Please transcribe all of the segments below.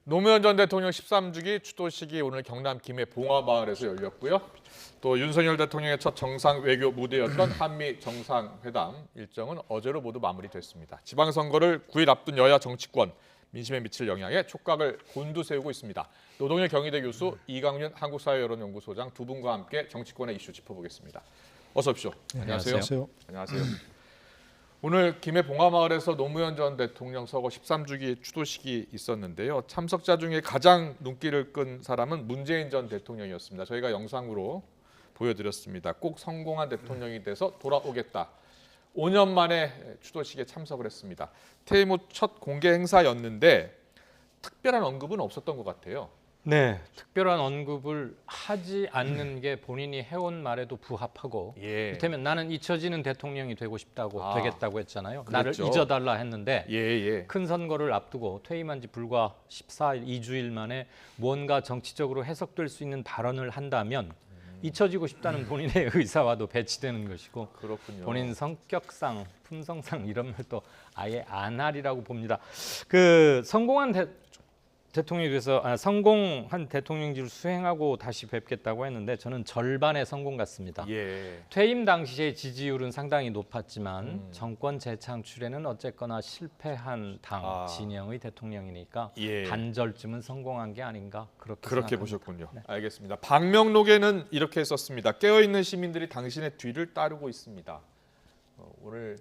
노무현 전 대통령 13주기 추도식이 오늘 경남 김해 봉화마을에서 열렸고요. 또 윤석열 대통령의 첫 정상 외교 무대였던 한미 정상회담 일정은 어제로 모두 마무리됐습니다. 지방선거를 9일 앞둔 여야 정치권, 민심에 미칠 영향에 촉각을 곤두세우고 있습니다. 노동일 경희대 교수, 이강윤 한국사회여론연구소장 두 분과 함께 정치권의 이슈 짚어보겠습니다. 어서 오십시오. 네, 안녕하세요. 안녕하세요. 오늘 김해 봉화마을에서 노무현 전 대통령 서거 13주기 추도식이 있었는데요. 참석자 중에 가장 눈길을 끈 사람은 문재인 전 대통령이었습니다. 저희가 영상으로 보여드렸습니다. 꼭 성공한 대통령이 돼서 돌아오겠다. 5년 만에 추도식에 참석을 했습니다. 퇴임 후 첫 공개 행사였는데 특별한 언급은 없었던 것 같아요. 네, 특별한 언급을 하지 않는 게 본인이 해온 말에도 부합하고 이를테면 나는 잊혀지는 대통령이 되고 싶다고 되겠다고 했잖아요. 그랬죠. 나를 잊어달라 했는데 예. 큰 선거를 앞두고 퇴임한 지 불과 14일, 2주일 만에 무언가 정치적으로 해석될 수 있는 발언을 한다면 잊혀지고 싶다는 본인의 의사와도 배치되는 것이고 그렇군요. 본인 성격상, 품성상 이런 말도 아예 안 하리라고 봅니다. 그 성공한 대통령에 대해서 성공한 대통령직을 수행하고 다시 뵙겠다고 했는데 저는 절반의 성공 같습니다. 예. 퇴임 당시의 지지율은 상당히 높았지만 정권 재창출에는 어쨌거나 실패한 당 진영의 대통령이니까 반절쯤은 성공한 게 아닌가 그렇게 생각합니다. 보셨군요. 네. 알겠습니다. 방명록에는 이렇게 썼습니다. 깨어있는 시민들이 당신의 뒤를 따르고 있습니다. 오늘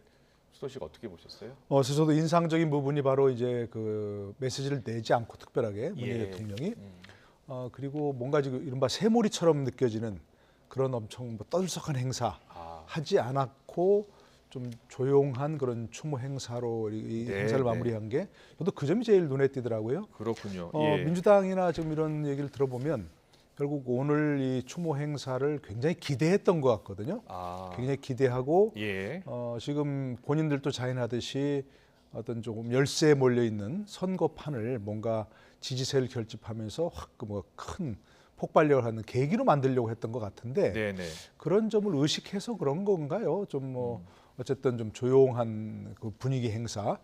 추도식 어떻게 보셨어요? 그래서 저도 인상적인 부분이 바로 이제 그 메시지를 내지 않고 특별하게 문재인 대통령이 그리고 뭔가 지금 이른바 새몰이처럼 느껴지는 그런 엄청 떠들썩한 행사 하지 않았고 좀 조용한 그런 추모 행사로 이 행사를 마무리한 게 저도 그 점이 제일 눈에 띄더라고요. 그렇군요. 민주당이나 지금 이런 얘기를 들어보면 결국 오늘 이 추모 행사를 굉장히 기대했던 것 같거든요. 굉장히 기대하고 지금 본인들도 자인하듯이 어떤 조금 열세에 몰려 있는 선거판을 뭔가 지지세를 결집하면서 확 뭐 큰 폭발력을 하는 계기로 만들려고 했던 것 같은데 그런 점을 의식해서 그런 건가요? 좀 뭐 어쨌든 좀 조용한 그 분위기 행사,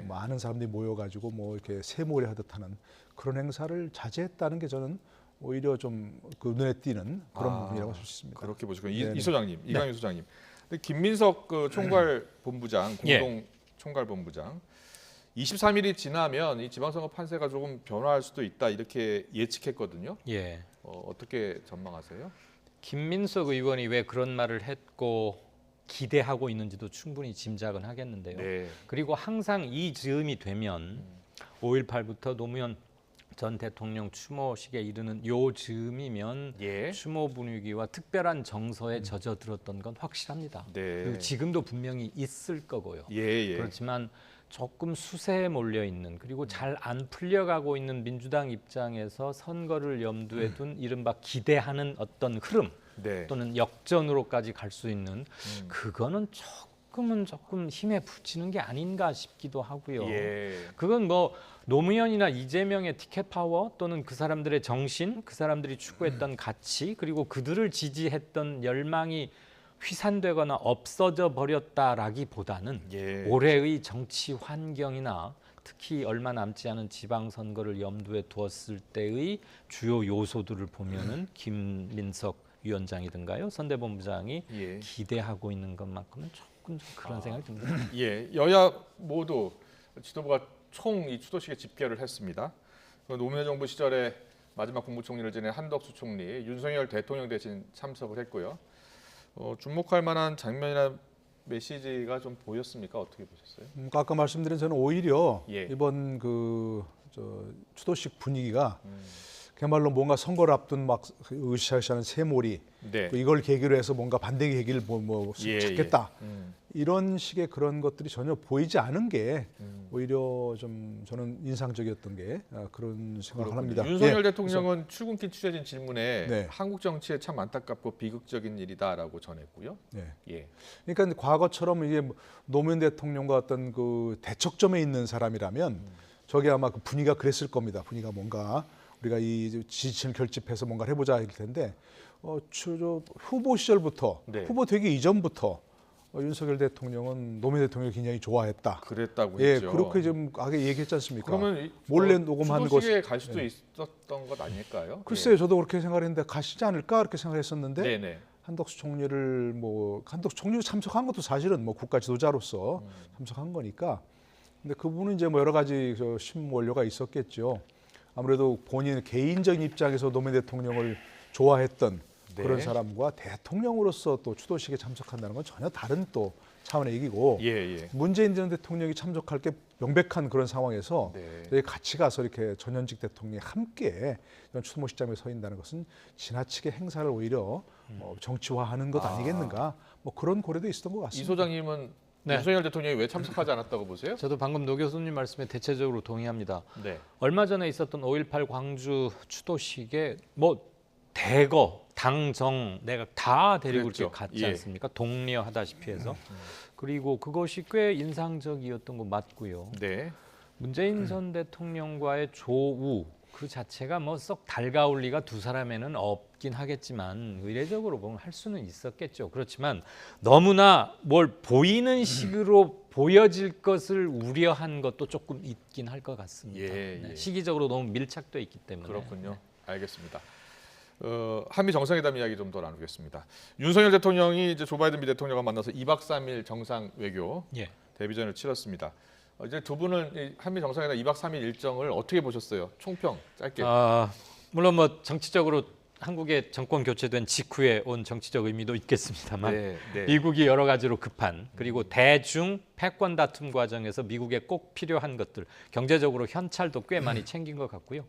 많은 사람들이 모여가지고 뭐 이렇게 새몰이 하듯 하는 그런 행사를 자제했다는 게 저는 오히려 좀 그 눈에 띄는 그런 부분이라고 할 수 있습니다. 그렇게 보시고 이 소장님, 이강윤 소장님, 근데 김민석 그 총괄 본부장, 공동 총괄 본부장, 23일이 지나면 이 지방선거 판세가 조금 변화할 수도 있다 이렇게 예측했거든요. 어떻게 전망하세요? 김민석 의원이 왜 그런 말을 했고 기대하고 있는지도 충분히 짐작은 하겠는데요. 그리고 항상 이 즈음이 되면 5.18부터 노무현 전 대통령 추모식에 이르는 요 즈음이면 추모 분위기와 특별한 정서에 젖어들었던 건 확실합니다. 그리고 지금도 분명히 있을 거고요. 그렇지만 조금 수세에 몰려 있는 그리고 잘 안 풀려가고 있는 민주당 입장에서 선거를 염두에 둔 이른바 기대하는 어떤 흐름 또는 역전으로까지 갈 수 있는 그거는 조금 힘에 부치는 게 아닌가 싶기도 하고요. 그건 뭐 노무현이나 이재명의 티켓 파워 또는 그 사람들의 정신, 그 사람들이 추구했던 가치 그리고 그들을 지지했던 열망이 휘산되거나 없어져 버렸다라기보다는 올해의 정치 환경이나 특히 얼마 남지 않은 지방선거를 염두에 두었을 때의 주요 요소들을 보면은 김민석 위원장이든가요 선대본부장이 기대하고 있는 것만큼은 조금 좀 그런 생각이 듭니다. 여야 모두 지도부가 총 이 추도식에 집계를 했습니다. 노무현 정부 시절에 마지막 국무총리를 지낸 한덕수 총리, 윤석열 대통령 대신 참석을 했고요. 주목할 만한 장면이나 메시지가 좀 보였습니까? 어떻게 보셨어요? 아까 말씀드린 저는 오히려 이번 그 추도식 분위기가 그야말로 뭔가 선거를 앞둔 막 으쌰으쌰하는 새몰이 이걸 계기로 해서 뭔가 반대 계기를 찾겠다 이런 식의 그런 것들이 전혀 보이지 않은 게 오히려 좀 저는 인상적이었던 게 그런 생각을 합니다. 윤석열 대통령은 출근길 취재진 질문에 한국 정치에 참 안타깝고 비극적인 일이다라고 전했고요. 그러니까 과거처럼 이게 노무현 대통령과 어떤 그 대척점에 있는 사람이라면 저게 아마 그 분위기가 그랬을 겁니다. 분위기가 뭔가 우리가 이 지지층을 결집해서 뭔가를 해보자 할 텐데 후보 시절부터 후보 되기 이전부터 윤석열 대통령은 노무현 대통령을 굉장히 좋아했다. 그랬다고 예, 했죠. 그렇게 좀 아게 얘기했지 않습니까? 그러면 몰래 녹음한 것. 추도식에 갈 수도 있었던 것 아닐까요? 글쎄요, 저도 그렇게 생각했는데 가시지 않을까 그렇게 생각했었는데 네네. 한덕수 총리를 한덕수 총리 참석한 것도 사실은 국가 지도자로서 참석한 거니까. 근데 그분은 이제 여러 가지 심무 원료가 있었겠죠. 아무래도 본인 개인적인 입장에서 노무현 대통령을 좋아했던 그런 사람과 대통령으로서 또 추도식에 참석한다는 건 전혀 다른 또 차원의 얘기고 문재인 전 대통령이 참석할 게 명백한 그런 상황에서 같이 가서 이렇게 전현직 대통령이 함께 이런 추모식장에 서 있다는 것은 지나치게 행사를 오히려 정치화하는 것 아니겠는가 그런 고려도 있었던 것 같습니다. 이 소장님은 윤석열 대통령이 왜 참석하지 않았다고 보세요? 저도 방금 노 교수님 말씀에 대체적으로 동의합니다. 네. 얼마 전에 있었던 5.18 광주 추도식에 대거 당정 내각 다 데리고 그랬죠. 이렇게 갔지 않습니까? 독려하다시피 해서. 그리고 그것이 꽤 인상적이었던 거 맞고요. 네. 문재인 전 대통령과의 조우 그 자체가 썩 달가울 리가 두 사람에는 없긴 하겠지만 의례적으로 보면 할 수는 있었겠죠. 그렇지만 너무나 뭘 보이는 식으로 보여질 것을 우려한 것도 조금 있긴 할 것 같습니다. 네. 시기적으로 너무 밀착돼 있기 때문에. 그렇군요. 알겠습니다. 한미 정상회담 이야기 좀 더 나누겠습니다. 윤석열 대통령이 이제 조 바이든 미 대통령과 만나서 2박 3일 정상 외교 데뷔전을 치렀습니다. 이제 두 분은 한미 정상회담 2박 3일 일정을 어떻게 보셨어요? 총평 짧게. 물론 정치적으로 한국의 정권 교체된 직후에 온 정치적 의미도 있겠습니다만 미국이 여러 가지로 급한 그리고 대중 패권 다툼 과정에서 미국에 꼭 필요한 것들 경제적으로 현찰도 꽤 많이 챙긴 것 같고요.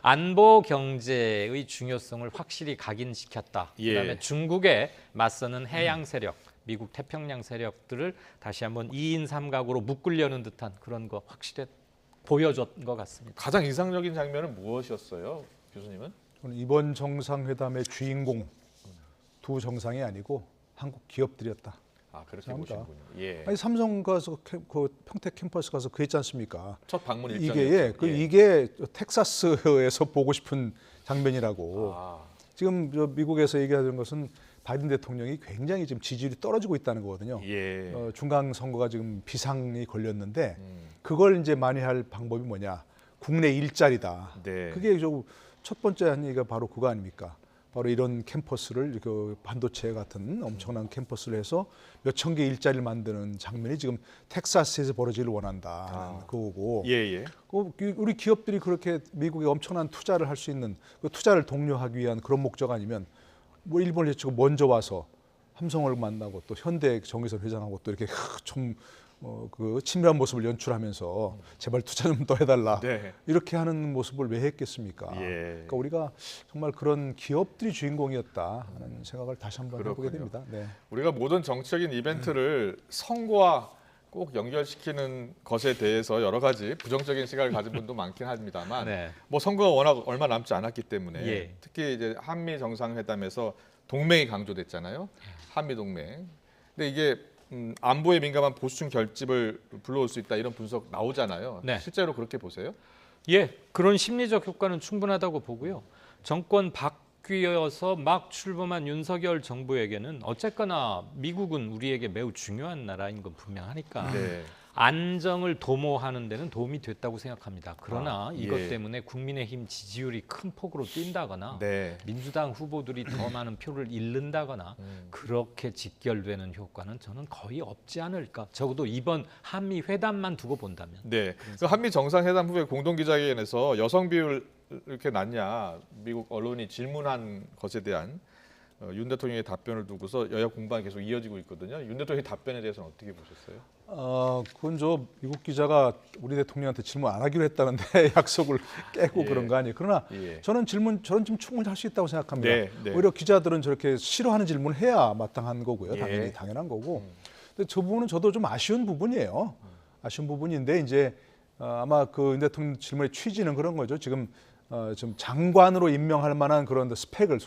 안보 경제의 중요성을 확실히 각인시켰다. 그다음에 중국에 맞서는 해양 세력 미국 태평양 세력들을 다시 한번 2인 3각으로 묶으려는 듯한 그런 거 확실히 보여줬던 것 같습니다. 가장 인상적인 장면은 무엇이었어요, 교수님은? 이번 정상회담의 주인공 두 정상이 아니고 한국 기업들이었다. 그렇게 보시는군요. 아니 삼성 가서 그 평택 캠퍼스 가서 그 했지 않습니까? 첫 방문 일정이었죠. 이게 텍사스에서 보고 싶은 장면이라고. 지금 미국에서 얘기하는 것은 바이든 대통령이 굉장히 지금 지지율이 떨어지고 있다는 거거든요. 중간 선거가 지금 비상이 걸렸는데 그걸 이제 만회할 방법이 뭐냐? 국내 일자리다. 그게 첫 번째 한 얘기가 바로 그거 아닙니까? 바로 이런 캠퍼스를 반도체 같은 엄청난 캠퍼스를 해서 몇천 개 일자리를 만드는 장면이 지금 텍사스에서 벌어지길 원한다. 그거고. 우리 기업들이 그렇게 미국에 엄청난 투자를 할 수 있는 그 투자를 독려하기 위한 그런 목적 아니면 일본을 제치고 먼저 와서 삼성을 만나고 또 현대 정의선 회장하고 또 이렇게 그 친밀한 모습을 연출하면서 제발 투자 좀 더 해달라 이렇게 하는 모습을 왜 했겠습니까? 그러니까 우리가 정말 그런 기업들이 주인공이었다 하는 생각을 다시 한번 해보게 됩니다. 우리가 모든 정치적인 이벤트를 선거와 꼭 연결시키는 것에 대해서 여러 가지 부정적인 시각을 가진 분도 많긴 합니다만 선거가 워낙 얼마 남지 않았기 때문에 특히 이제 한미 정상회담에서 동맹이 강조됐잖아요. 한미 동맹. 근데 이게 안보에 민감한 보수층 결집을 불러올 수 있다 이런 분석 나오잖아요. 실제로 그렇게 보세요? 그런 심리적 효과는 충분하다고 보고요. 정권 바뀌어서 막 출범한 윤석열 정부에게는 어쨌거나 미국은 우리에게 매우 중요한 나라인 건 분명하니까 안정을 도모하는 데는 도움이 됐다고 생각합니다. 그러나 이것 때문에 국민의힘 지지율이 큰 폭으로 뛴다거나 민주당 후보들이 더 많은 표를 잃는다거나 그렇게 직결되는 효과는 저는 거의 없지 않을까. 적어도 이번 한미 회담만 두고 본다면. 그 한미 정상회담 후에 공동기자회견에서 여성 비율 이렇게 낮냐 미국 언론이 질문한 것에 대한 윤 대통령의 답변을 두고서 여야 공방이 계속 이어지고 있거든요. 윤 대통령의 답변에 대해서는 어떻게 보셨어요? 그건 미국 기자가 우리 대통령한테 질문 안 하기로 했다는데 약속을 깨고 그런 거 아니에요. 그러나 저는 저런 질문 충분히 할 수 있다고 생각합니다. 오히려 기자들은 저렇게 싫어하는 질문을 해야 마땅한 거고요. 당연히 당연한 거고. 근데 저 부분은 저도 좀 아쉬운 부분이에요. 아쉬운 부분인데 이제 아마 그 윤 대통령 질문의 취지는 그런 거죠. 지금 장관으로 임명할 만한 그런 스펙을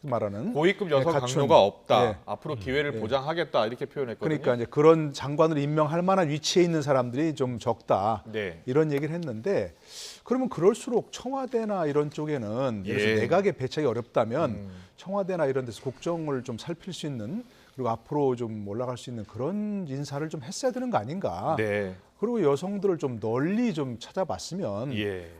말하는 고위급 여성 강요가 없다. 앞으로 기회를 보장하겠다 이렇게 표현했거든요. 그러니까 이제 그런 장관으로 임명할 만한 위치에 있는 사람들이 좀 적다. 이런 얘기를 했는데 그러면 그럴수록 청와대나 이런 쪽에는 내각에 배치하기 어렵다면 청와대나 이런 데서 국정을 좀 살필 수 있는 그리고 앞으로 좀 올라갈 수 있는 그런 인사를 좀 했어야 되는 거 아닌가. 네. 그리고 여성들을 좀 널리 좀 찾아봤으면 예.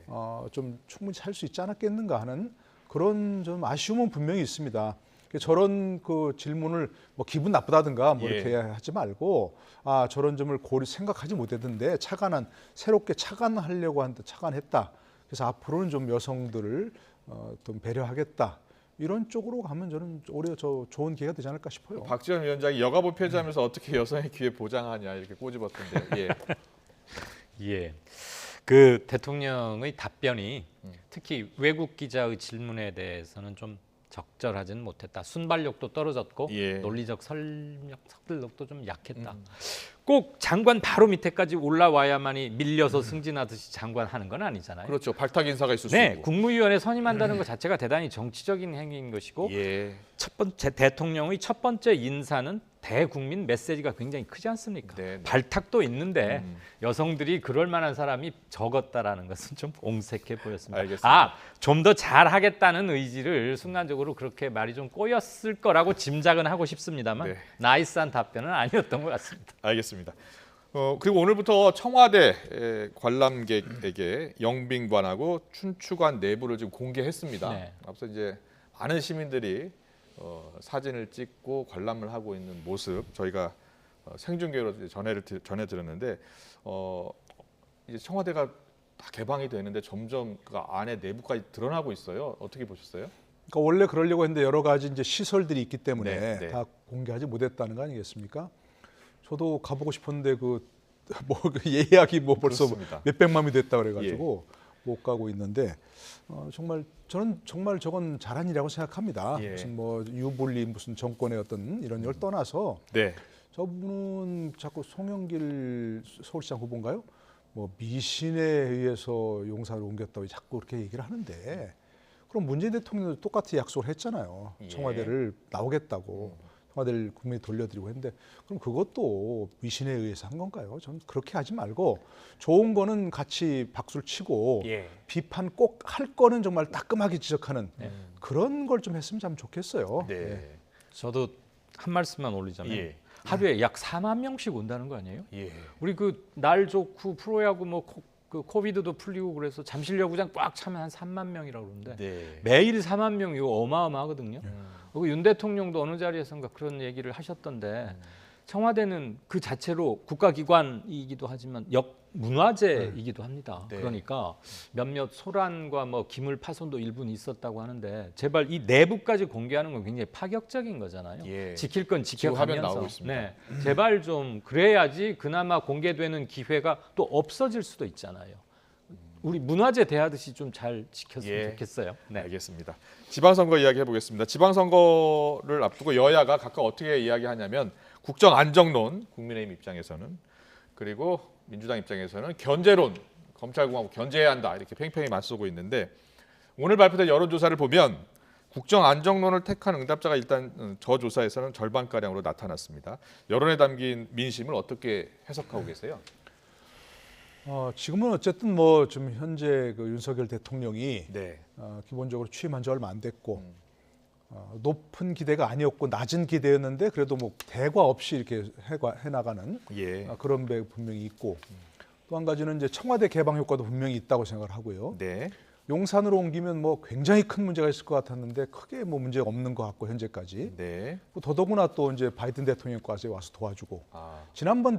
좀 충분히 할 수 있지 않았겠는가 하는 그런 좀 아쉬움은 분명히 있습니다. 저런 그 질문을 뭐 기분 나쁘다든가 뭐 이렇게 하지 말고 저런 점을 생각하지 못했는데 새롭게 착안하려고 하는데 착안했다. 그래서 앞으로는 좀 여성들을 좀 배려하겠다. 이런 쪽으로 가면 저는 오히려 좋은 기회가 되지 않을까 싶어요. 박지원 위원장이 여가부 폐지하면서 어떻게 여성의 기회 보장하냐 이렇게 꼬집었던데. 예. 예. 그 대통령의 답변이 특히 외국 기자의 질문에 대해서는 좀 적절하지는 못했다. 순발력도 떨어졌고 논리적 설득력도 좀 약했다. 꼭 장관 바로 밑에까지 올라와야만이 밀려서 승진하듯이 장관하는 건 아니잖아요. 그렇죠. 발탁 인사가 있을 수 네, 있고. 국무위원회 선임한다는 것 자체가 대단히 정치적인 행위인 것이고 첫 번째 대통령의 첫 번째 인사는 대국민 메시지가 굉장히 크지 않습니까? 네. 발탁도 있는데 여성들이 그럴 만한 사람이 적었다라는 것은 좀 옹색해 보였습니다. 알겠습니다. 좀 더 잘하겠다는 의지를 순간적으로 그렇게 말이 좀 꼬였을 거라고 짐작은 하고 싶습니다만 나이스한 답변은 아니었던 것 같습니다. 알겠습니다. 그리고 오늘부터 청와대 관람객에게 영빈관하고 춘추관 내부를 지금 공개했습니다. 네. 앞서 이제 많은 시민들이 사진을 찍고 관람을 하고 있는 모습 저희가 생중계로 이제 전해드렸는데 이제 청와대가 다 개방이 되는데 점점 그 안에 내부까지 드러나고 있어요. 어떻게 보셨어요? 그러니까 원래 그러려고 했는데 여러 가지 이제 시설들이 있기 때문에 다 공개하지 못했다는 거 아니겠습니까? 저도 가보고 싶었는데 예약이 벌써 그렇습니다. 몇백만이 됐다 그래가지고 못 가고 있는데 저는 정말 저건 잘한 일이라고 생각합니다. 무슨 유불리 무슨 정권의 어떤 이런 걸 떠나서 저분은 자꾸 송영길 서울시장 후보인가요? 미신에 의해서 용사를 옮겼다고 자꾸 그렇게 얘기를 하는데 그럼 문재인 대통령도 똑같이 약속을 했잖아요. 청와대를 나오겠다고. 청와대를 국민에 돌려드리고 했는데 그럼 그것도 미신에 의해서 한 건가요? 저는 그렇게 하지 말고 좋은 거는 같이 박수를 치고 비판 꼭 할 거는 정말 따끔하게 지적하는 그런 걸 좀 했으면 참 좋겠어요. 저도 한 말씀만 올리자면 하루에 약 4만 명씩 온다는 거 아니에요? 우리 그 날 좋고 프로야구 그 코비드도 풀리고 그래서 잠실야구장 꽉 차면 한 3만 명이라고 그러는데 매일 4만 명 이거 어마어마하거든요. 그리고 윤 대통령도 어느 자리에선가 그런 얘기를 하셨던데 청와대는 그 자체로 국가기관이기도 하지만 문화재이기도 합니다. 그러니까 몇몇 소란과 기물 파손도 일부는 있었다고 하는데 제발 이 내부까지 공개하는 건 굉장히 파격적인 거잖아요. 지킬 건 지켜가면서 제발 좀 그래야지 그나마 공개되는 기회가 또 없어질 수도 있잖아요. 우리 문화재 대하듯이 좀 잘 지켰으면 좋겠어요. 알겠습니다. 지방선거 이야기 해보겠습니다. 지방선거를 앞두고 여야가 각각 어떻게 이야기하냐면 국정안정론, 국민의힘 입장에서는 그리고 민주당 입장에서는 견제론, 검찰공화국 견제해야 한다 이렇게 팽팽히 맞서고 있는데 오늘 발표된 여론조사를 보면 국정안정론을 택한 응답자가 일단 저 조사에서는 절반가량으로 나타났습니다. 여론에 담긴 민심을 어떻게 해석하고 계세요? 지금은 어쨌든 좀 현재 그 윤석열 대통령이 기본적으로 취임한 지 얼마 안 됐고 높은 기대가 아니었고 낮은 기대였는데 그래도 대과 없이 이렇게 해나가는 그런 배 분명히 있고 또 한 가지는 이제 청와대 개방 효과도 분명히 있다고 생각을 하고요. 용산으로 옮기면 굉장히 큰 문제가 있을 것 같았는데 크게 문제가 없는 것 같고 현재까지. 더더구나 또 이제 바이든 대통령까지 와서 도와주고. 지난번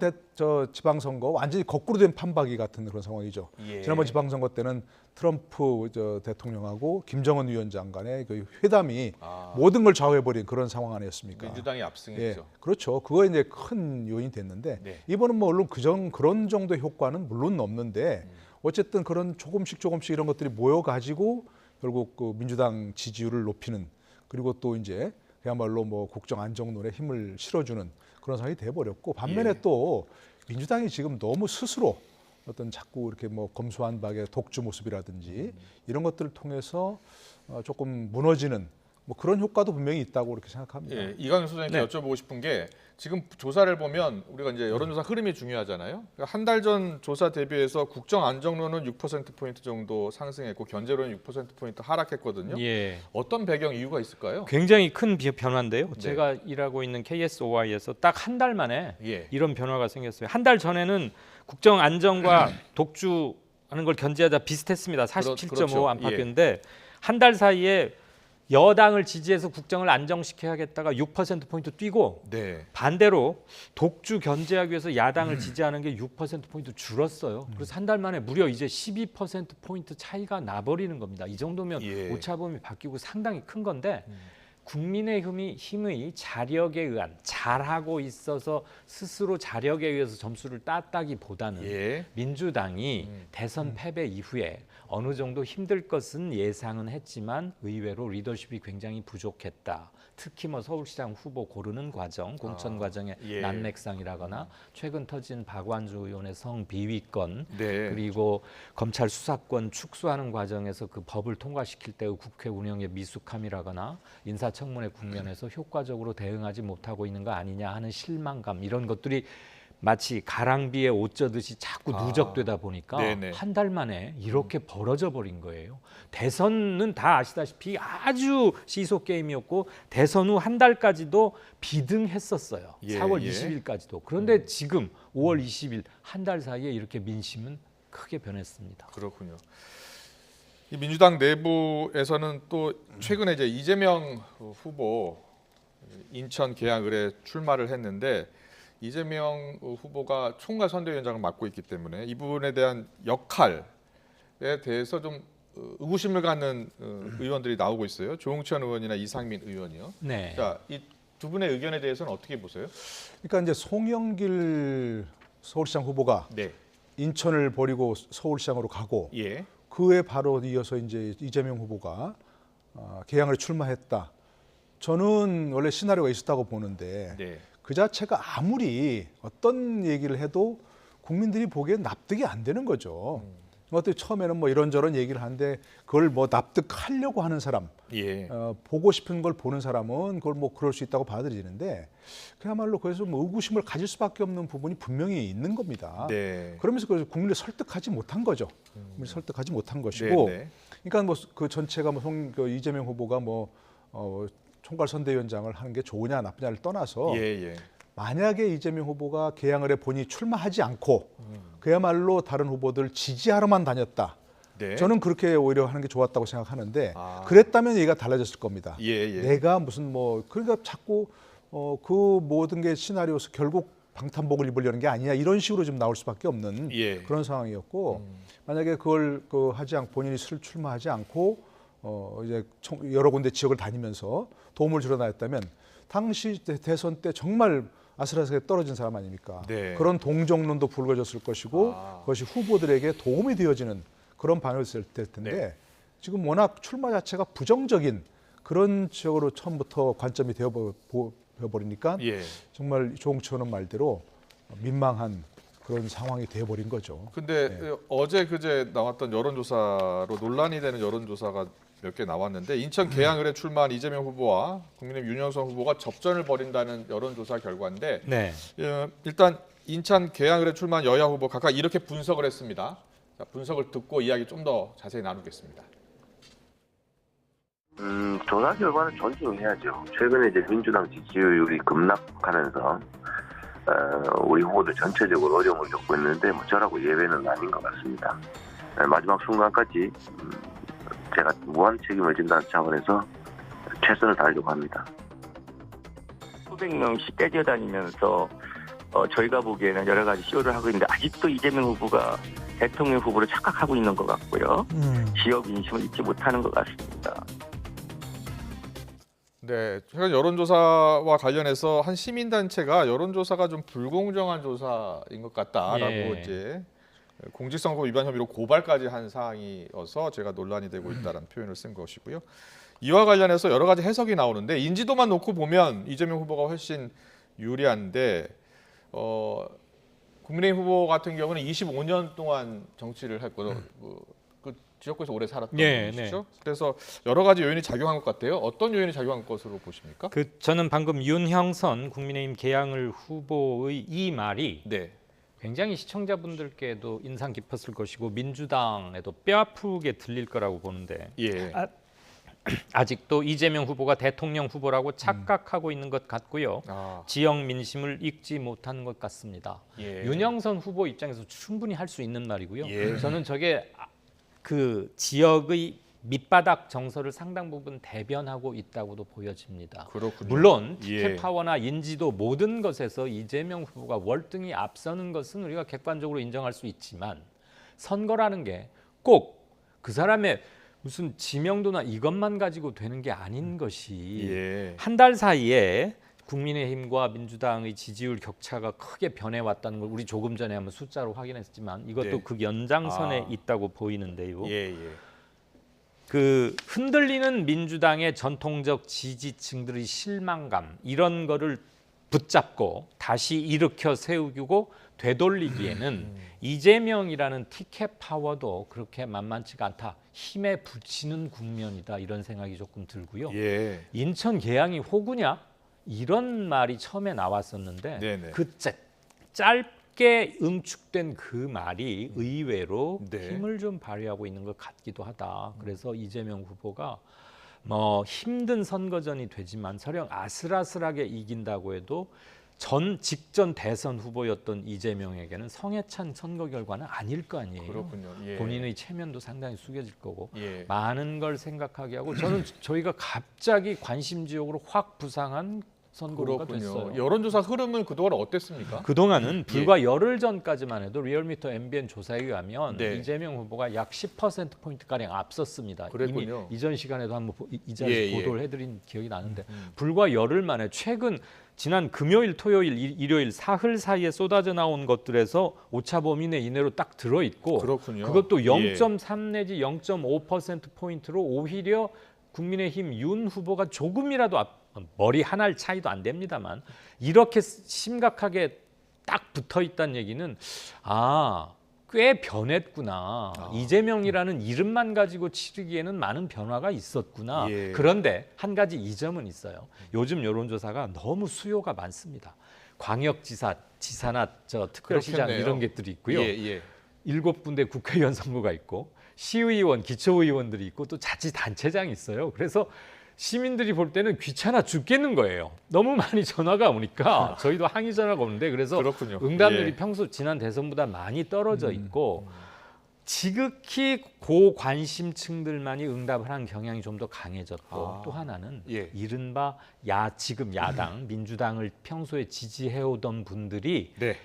지방선거 완전히 거꾸로 된 판박이 같은 그런 상황이죠. 지난번 지방선거 때는 트럼프 대통령하고 김정은 위원장 간의 그 회담이 모든 걸 좌우해버린 그런 상황 아니었습니까? 민주당이 압승했죠. 그렇죠. 그거 이제 큰 요인이 됐는데 이번은 물론 그런 정도의 효과는 물론 없는데 어쨌든 그런 조금씩 이런 것들이 모여가지고 결국 그 민주당 지지율을 높이는 그리고 또 이제 그야말로 국정 안정론에 힘을 실어주는 그런 상황이 돼버렸고 반면에 또 민주당이 지금 너무 스스로 어떤 자꾸 이렇게 검소한 박의 독주 모습이라든지 이런 것들을 통해서 조금 무너지는 뭐 그런 효과도 분명히 있다고 그렇게 생각합니다. 예, 이광현 소장님께 여쭤보고 싶은 게 지금 조사를 보면 우리가 이제 여론조사 흐름이 중요하잖아요. 그러니까 한 달 전 조사 대비해서 국정 안정론은 6%포인트 정도 상승했고 견제론은 6%포인트 하락했거든요. 예. 어떤 배경 이유가 있을까요? 굉장히 큰 변화인데요. 제가 일하고 있는 KSOI에서 딱 한 달 만에 이런 변화가 생겼어요. 한 달 전에는 국정 안정과 독주하는 걸 견제하자 비슷했습니다. 47.5 그렇죠. 안팎이었는데 한 달 사이에 여당을 지지해서 국정을 안정시켜야겠다가 6%포인트 뛰고 반대로 독주 견제하기 위해서 야당을 지지하는 게 6%포인트 줄었어요. 그래서 한 달 만에 무려 이제 12%포인트 차이가 나버리는 겁니다. 이 정도면 오차범위 바뀌고 상당히 큰 건데 국민의힘의 자력에 의한 잘하고 있어서 스스로 자력에 의해서 점수를 땄다기보다는 민주당이 대선 패배 이후에 어느 정도 힘들 것은 예상은 했지만 의외로 리더십이 굉장히 부족했다. 특히 뭐 서울시장 후보 고르는 과정, 공천 과정의 난맥상이라거나 최근 터진 박완주 의원의 성비위권 그리고 검찰 수사권 축소하는 과정에서 그 법을 통과시킬 때의 국회 운영의 미숙함이라거나 인사청문회 국면에서 효과적으로 대응하지 못하고 있는 거 아니냐 하는 실망감 이런 것들이 마치 가랑비에 옷 젖듯이 자꾸 누적되다 보니까 한 달 만에 이렇게 벌어져 버린 거예요. 대선은 다 아시다시피 아주 시소 게임이었고 대선 후 한 달까지도 비등했었어요. 4월 20일까지도. 그런데 지금 5월 20일 한 달 사이에 이렇게 민심은 크게 변했습니다. 그렇군요. 이 민주당 내부에서는 또 최근에 이제 이재명 후보 인천 계양을에 출마를 했는데 이재명 후보가 총괄 선대위원장을 맡고 있기 때문에 이 부분에 대한 역할에 대해서 좀 의구심을 갖는 의원들이 나오고 있어요. 조응천 의원이나 이상민 의원이요. 자, 이 두 분의 의견에 대해서는 어떻게 보세요? 그러니까 이제 송영길 서울시장 후보가 인천을 버리고 서울시장으로 가고 그에 바로 이어서 이제 이재명 후보가 계양을 출마했다. 저는 원래 시나리오가 있었다고 보는데 그 자체가 아무리 어떤 얘기를 해도 국민들이 보기엔 납득이 안 되는 거죠. 어떻게 처음에는 뭐 이런저런 얘기를 하는데 그걸 뭐 납득하려고 하는 사람, 보고 싶은 걸 보는 사람은 그걸 뭐 그럴 수 있다고 받아들이는데 그야말로 그래서 뭐 의구심을 가질 수밖에 없는 부분이 분명히 있는 겁니다. 그러면서 그래서 국민을 설득하지 못한 거죠. 국민을 설득하지 못한 것이고, 그러니까 뭐 그 전체가 뭐 이재명 후보가 뭐 총괄 선대위원장을 하는 게 좋으냐 나쁘냐를 떠나서 만약에 이재명 후보가 계양을에 본인이 출마하지 않고 그야말로 다른 후보들 지지하러만 다녔다. 저는 그렇게 오히려 하는 게 좋았다고 생각하는데 그랬다면 얘기가 달라졌을 겁니다. 내가 무슨 뭐 그러니까 자꾸 그 모든 게 시나리오에서 결국 방탄복을 입으려는 게 아니냐 이런 식으로 좀 나올 수밖에 없는 그런 상황이었고 만약에 그걸 하지 않고 본인이 출마하지 않고 이제 여러 군데 지역을 다니면서 도움을 주러 다녔다면 당시 대선 때 정말 아슬아슬하게 떨어진 사람 아닙니까? 그런 동정론도 불거졌을 것이고 그것이 후보들에게 도움이 되어지는 그런 방향이 될 텐데 지금 워낙 출마 자체가 부정적인 그런 지역으로 처음부터 관점이 되어버리니까 정말 조응천 말대로 민망한 그런 상황이 되어버린 거죠. 근데 어제 그제 나왔던 여론조사로 논란이 되는 여론조사가 몇 개 나왔는데 인천 계양을에 출마한 이재명 후보와 국민의힘 윤영선 후보가 접전을 벌인다는 여론조사 결과인데 일단 인천 계양을에 출마한 여야 후보 각각 이렇게 분석을 했습니다. 자, 분석을 듣고 이야기 좀 더 자세히 나누겠습니다. 조사 결과는 존중해야죠. 최근에 이제 민주당 지지율이 급락하면서 우리 후보들 전체적으로 어려움을 겪고 있는데 뭐 저라고 예외는 아닌 것 같습니다. 마지막 순간까지 제가 무한 책임을 진다는 차원에서 최선을 다하려고 합니다. 수백 명씩 떼져다니면서 저희가 보기에는 여러 가지 쇼를 하고 있는데 아직도 이재명 후보가 대통령 후보로 착각하고 있는 것 같고요. 지역 민심을 잊지 못하는 것 같습니다. 네, 최근 여론조사와 관련해서 한 시민단체가 여론조사가 좀 불공정한 조사인 것 같다라고 이제 공직선거 위반 혐의로 고발까지 한 사항이어서 제가 논란이 되고 있다는 표현을 쓴 것이고요. 이와 관련해서 여러 가지 해석이 나오는데 인지도만 놓고 보면 이재명 후보가 훨씬 유리한데 국민의힘 후보 같은 경우는 25년 동안 정치를 했고 지역구에서 오래 살았던 네, 분이시죠. 그래서 여러 가지 요인이 작용한 것 같아요. 어떤 요인이 작용한 것으로 보십니까? 저는 방금 윤형선 국민의힘 계양을 후보의 이 말이 네. 굉장히 시청자분들께도 인상 깊었을 것이고 민주당에도 뼈아프게 들릴 거라고 보는데 예. 아직도 이재명 후보가 대통령 후보라고 착각하고 있는 것 같고요. 지역 민심을 읽지 못하는 것 같습니다. 예. 윤영선 후보 입장에서 충분히 할 수 있는 말이고요. 예. 저는 저게 그 지역의 밑바닥 정서를 상당 부분 대변하고 있다고도 보여집니다. 그렇군요. 물론 티켓 예. 파워나 인지도 모든 것에서 이재명 후보가 월등히 앞서는 것은 우리가 객관적으로 인정할 수 있지만 선거라는 게 꼭 그 사람의 무슨 지명도나 이것만 가지고 되는 게 아닌 것이 예. 한 달 사이에 국민의힘과 민주당의 지지율 격차가 크게 변해왔다는 걸 우리 조금 전에 한번 숫자로 확인했지만 이것도 네. 그 연장선에 있다고 보이는데요. 예, 예. 그 흔들리는 민주당의 전통적 지지층들의 실망감 이런 거를 붙잡고 다시 일으켜 세우고 되돌리기에는 이재명이라는 티켓 파워도 그렇게 만만치가 않다. 힘에 부치는 국면이다. 이런 생각이 조금 들고요. 예. 인천 계양이 호구냐? 이런 말이 처음에 나왔었는데 네네. 그 짧게 응축된 그 말이 의외로 네. 힘을 좀 발휘하고 있는 것 같기도 하다. 그래서 이재명 후보가 힘든 선거전이 되지만 설령 아슬아슬하게 이긴다고 해도 직전 대선 후보였던 이재명에게는 성에 찬 선거 결과는 아닐 거 아니에요. 그렇군요. 예. 본인의 체면도 상당히 숙여질 거고 예. 많은 걸 생각하게 하고 저는 저희가 갑자기 관심 지역으로 확 부상한 선거가 됐어요. 그렇군요. 여론조사 흐름은 그동안 어땠습니까? 그동안은 불과 열흘 전까지만 해도 리얼미터 MBN 조사에 의하면 네. 이재명 후보가 약 10%포인트가량 앞섰습니다. 그랬군요. 이미 이전 시간에도 한번 이 자리 예, 예. 보도를 해드린 기억이 나는데 불과 열흘 만에 최근 지난 금요일, 토요일, 일요일 사흘 사이에 쏟아져 나온 것들에서 오차 범위 내 이내로 딱 들어있고 그렇군요. 그것도 예. 0.3 내지 0.5%포인트로 오히려 국민의힘 윤 후보가 조금이라도 머리 한 알 차이도 안 됩니다만 이렇게 심각하게 딱 붙어 있다는 얘기는 꽤 변했구나. 이재명이라는 이름만 가지고 치르기에는 많은 변화가 있었구나. 예. 그런데 한 가지 이점은 있어요. 요즘 여론조사가 너무 수요가 많습니다. 광역지사, 지사나 특별시장 그렇겠네요. 이런 것들이 있고요. 예, 예. 7군데 국회의원 선거가 있고 시의원, 기초의원들이 있고 또 자치단체장이 있어요. 그래서 시민들이 볼 때는 귀찮아 죽겠는 거예요. 너무 많이 전화가 오니까 저희도 항의 전화가 오는데 그래서 그렇군요. 응답률이 예. 평소 지난 대선보다 많이 떨어져 있고 지극히 고관심층들만이 응답을 한 경향이 좀 더 강해졌고 또 하나는 예. 이른바 지금 야당 민주당을 평소에 지지해오던 분들이 네.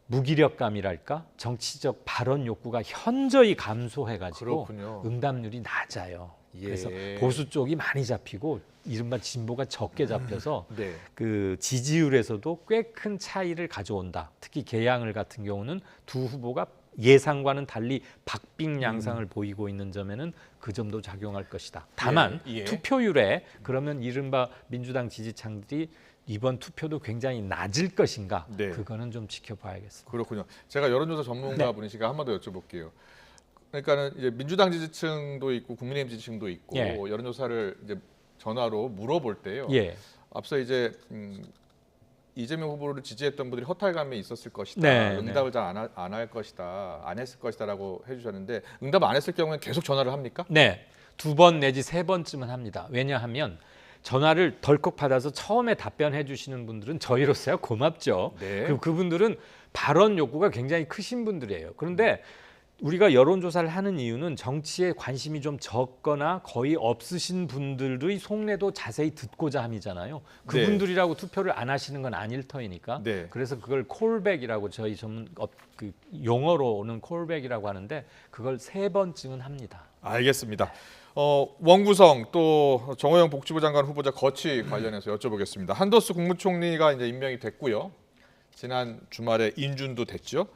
무기력감이랄까 정치적 발언 욕구가 현저히 감소해가지고 그렇군요. 응답률이 낮아요. 예. 그래서 보수 쪽이 많이 잡히고 이른바 진보가 적게 잡혀서 네. 그 지지율에서도 꽤 큰 차이를 가져온다. 특히 계양을 같은 경우는 두 후보가 예상과는 달리 박빙 양상을 보이고 있는 점에는 그 점도 작용할 것이다. 다만 예. 투표율에 그러면 이른바 민주당 지지층들이 이번 투표도 굉장히 낮을 것인가? 네. 그거는 좀 지켜봐야겠습니다. 그렇군요. 제가 여론조사 전문가 분이시니까 한 번 더 여쭤볼게요. 그러니까는 이제 민주당 지지층도 있고 국민의힘 지지층도 있고 예. 여론조사를 이제 전화로 물어볼 때요. 예. 앞서 이제 이재명 후보를 지지했던 분들이 허탈감이 있었을 것이다. 네, 응답을 잘 안 할 것이다. 안 했을 것이다라고 해주셨는데 응답 안 했을 경우에는 계속 전화를 합니까? 네, 2번 내지 3번쯤은 합니다. 왜냐하면 전화를 덜컥 받아서 처음에 답변해 주시는 분들은 저희로서야 고맙죠. 네. 그분들은 발언 욕구가 굉장히 크신 분들이에요. 그런데 우리가 여론조사를 하는 이유는 정치에 관심이 좀 적거나 거의 없으신 분들의 속내도 자세히 듣고자 함이잖아요. 그분들이라고 투표를 안 하시는 건 아닐 터이니까. 네. 그래서 그걸 콜백이라고 저희 전문 그 용어로는 콜백이라고 하는데 그걸 3번쯤은 합니다. 알겠습니다. 원구성 또 정호영 복지부 장관 후보자 거취 관련해서 여쭤보겠습니다. 한도수 국무총리가 이제 임명이 됐고요. 지난 주말에 인준도 됐죠.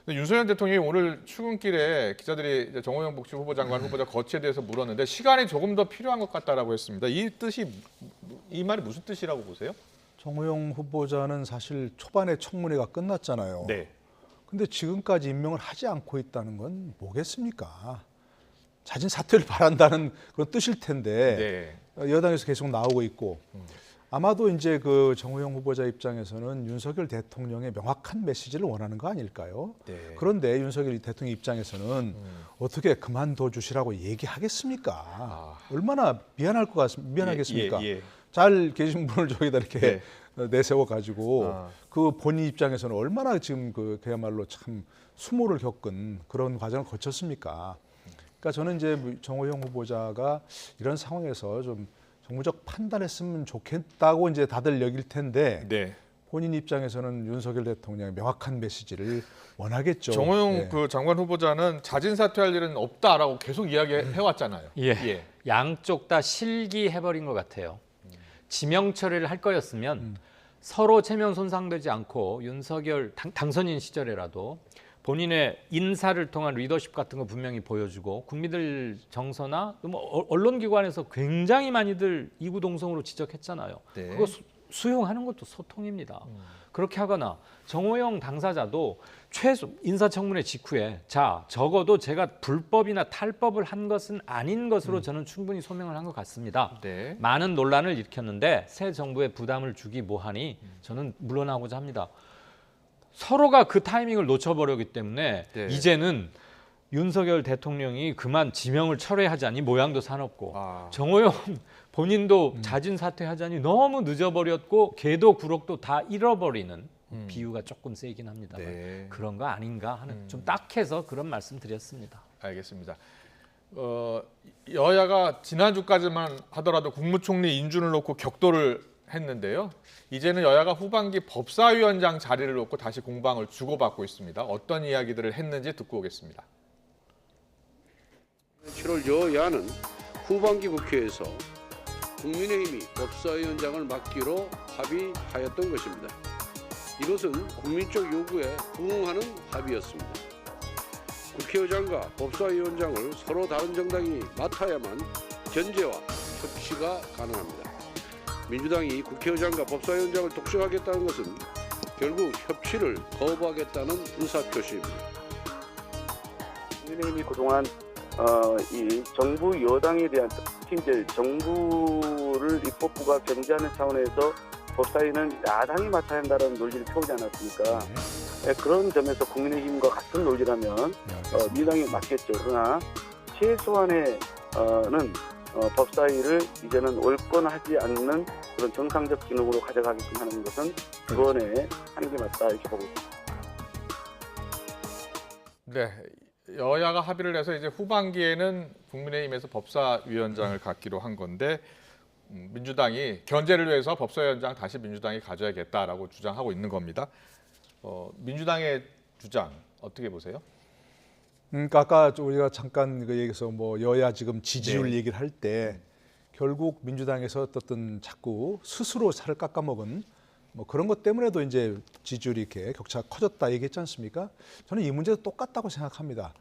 윤석열 대통령이 오늘 출근길에 기자들이 이제 정호영 복지부 후보 장관 후보자 거취에 대해서 물었는데 시간이 조금 더 필요한 것 같다라고 했습니다. 이 말이 무슨 뜻이라고 보세요? 정호영 후보자는 사실 초반에 청문회가 끝났잖아요. 네. 근데 지금까지 임명을 하지 않고 있다는 건 뭐겠습니까? 자진 사퇴를 바란다는 그런 뜻일 텐데 네. 여당에서 계속 나오고 있고 아마도 이제 그 정호영 후보자 입장에서는 윤석열 대통령의 명확한 메시지를 원하는 거 아닐까요? 네. 그런데 윤석열 대통령 입장에서는 어떻게 그만둬 주시라고 얘기하겠습니까? 얼마나 미안하겠습니까? 잘 계신 분을 저기다 이렇게 내세워 가지고 그 본인 입장에서는 얼마나 지금 그야말로 참 수모를 겪은 그런 과정을 거쳤습니까? 그러니까 저는 이제 정호영 후보자가 이런 상황에서 좀 정무적 판단했으면 좋겠다고 이제 다들 여길 텐데 본인 입장에서는 윤석열 대통령의 명확한 메시지를 원하겠죠. 정호영 그 장관 후보자는 자진 사퇴할 일은 없다라고 계속 이야기해 왔잖아요. 양쪽 다 실기해버린 것 같아요. 지명 처리를 할 거였으면 서로 체면 손상되지 않고 윤석열 당선인 시절에라도 본인의 인사를 통한 리더십 같은 거 분명히 보여주고 국민들 정서나 뭐 언론기관에서 굉장히 많이들 이구동성으로 지적했잖아요. 그거 수용하는 것도 소통입니다. 그렇게 하거나 정호영 당사자도 최소 인사청문회 직후에 자 적어도 제가 불법이나 탈법을 한 것은 아닌 것으로 저는 충분히 소명을 한 것 같습니다. 많은 논란을 일으켰는데 새 정부에 부담을 주기 뭐하니 저는 물러나고자 합니다. 서로가 그 타이밍을 놓쳐버렸기 때문에 이제는 윤석열 대통령이 그만 지명을 철회하자니 모양도 사납고 정호영 본인도 자진 사퇴하자니 너무 늦어버렸고 개도 구록도 다 잃어버리는 비유가 조금 세긴 합니다. 그런 거 아닌가 하는 좀 딱해서 그런 말씀 드렸습니다. 알겠습니다. 여야가 지난주까지만 하더라도 국무총리 인준을 놓고 격돌을 했는데요. 이제는 여야가 후반기 법사위원장 자리를 놓고 다시 공방을 주고받고 있습니다. 어떤 이야기들을 했는지 듣고 오겠습니다. 7월 여야는 후반기 국회에서 국민의힘이 법사위원장을 맡기로 합의하였던 것입니다. 이것은 국민적 요구에 부응하는 합의였습니다. 국회의장과 법사위원장을 서로 다른 정당이 맡아야만 견제와 협치가 가능합니다. 민주당이 국회의장과 법사위원장을 독식하겠다는 것은 결국 협치를 거부하겠다는 의사표시입니다. 국민의힘이 그동안 이 정부 여당에 대한 특히 이제 정부를 입법부가 견제하는 차원에서 법사위는 야당이 맡아야 한다는 논리를 펴오지 않았습니까? 그런 점에서 국민의힘과 같은 논리라면 민주당이 맞겠죠. 그러나 최소한의 법사위를 이제는 월권하지 않는 그런 정상적 기능으로 가져가게끔 하는 것은 의원에 하는 게 맞다 이렇게 보고 있습니다. 네, 여야가 합의를 해서 이제 후반기에는 국민의힘에서 법사위원장을 갖기로 한 건데 민주당이 견제를 위해서 법사위원장 다시 민주당이 가져야겠다라고 주장하고 있는 겁니다. 민주당의 주장 어떻게 보세요? 그러니까 아까 우리가 잠깐 그 얘기해서 뭐 여야 지금 지지율 얘기를 할 때 결국 민주당에서 어떤 자꾸 스스로 살을 깎아먹은 뭐 그런 것 때문에도 이제 지지율이 이렇게 격차가 커졌다 얘기했지 않습니까? 저는 이 문제도 똑같다고 생각합니다.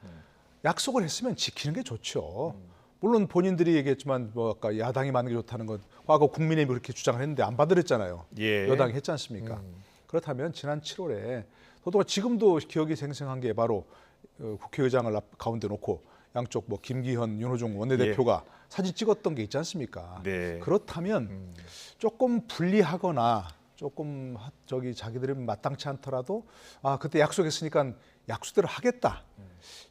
약속을 했으면 지키는 게 좋죠. 물론 본인들이 얘기했지만 뭐 아까 야당이 맞는 게 좋다는 건 과거 국민의힘이 그렇게 주장을 했는데 안 받으랬잖아요. 여당이 했지 않습니까? 그렇다면 지난 7월에 더더욱 지금도 기억이 생생한 게 바로 국회의장을 가운데 놓고 양쪽 뭐 김기현, 윤호중 원내대표가 사진 찍었던 게 있지 않습니까? 그렇다면 조금 불리하거나 조금 자기들이 마땅치 않더라도 그때 약속했으니까 약속대로 하겠다.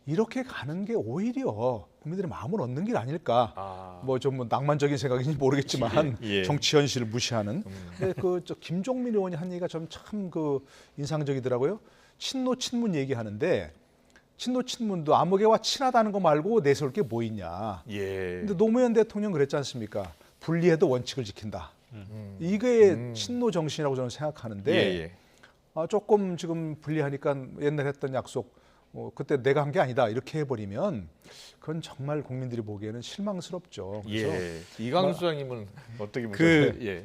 이렇게 가는 게 오히려 국민들의 마음을 얻는 길 아닐까. 뭐 좀 낭만적인 생각인지 모르겠지만 정치 현실을 무시하는. 근데 김종민 의원이 한 얘기가 좀 참 인상적이더라고요. 친노 친문 얘기하는데 친노 친문도 아무개와 친하다는 거 말고 내세울 게 뭐 있냐. 근데 노무현 대통령 그랬지 않습니까? 분리해도 원칙을 지킨다. 이게 친노 정신이라고 저는 생각하는데 조금 지금 분리하니까 옛날 했던 약속 그때 내가 한 게 아니다 이렇게 해버리면 그건 정말 국민들이 보기에는 실망스럽죠. 그래서 이광수 소장님은 어떻게 보세요?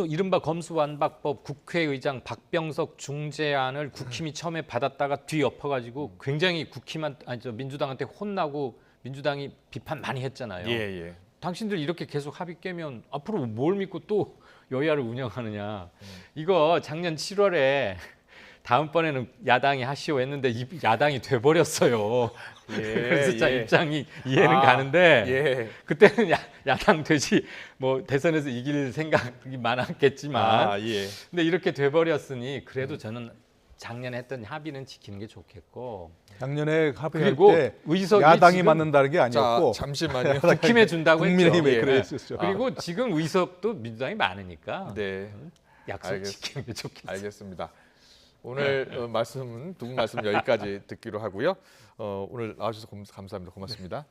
이른바 검수완박법 국회의장 박병석 중재안을 국힘이 처음에 받았다가 뒤엎어가지고 굉장히 민주당한테 혼나고 민주당이 비판 많이 했잖아요. 당신들 이렇게 계속 합의 깨면 앞으로 뭘 믿고 또 여야를 운영하느냐. 이거 작년 7월에 다음번에는 야당이 하시오 했는데 야당이 돼버렸어요. 그래서 자 입장이 이해는 가는데 그때는 야당 되지 뭐 대선에서 이길 생각이 많았겠지만 근데 이렇게 돼버렸으니 그래도 저는 작년에 했던 합의는 지키는 게 좋겠고 작년에 합의할 그리고 때 의석이 야당이 지금 맞는다는 게 아니었고 잠시만요. 국힘에 준다고 국민의힘에 했죠. 그랬었죠. 그리고 지금 의석도 민주당이 많으니까 네. 약속 지키는 게 좋겠어요. 알겠습니다. 오늘 말씀은 두 분 말씀 여기까지 듣기로 하고요. 오늘 나와주셔서 감사합니다. 고맙습니다.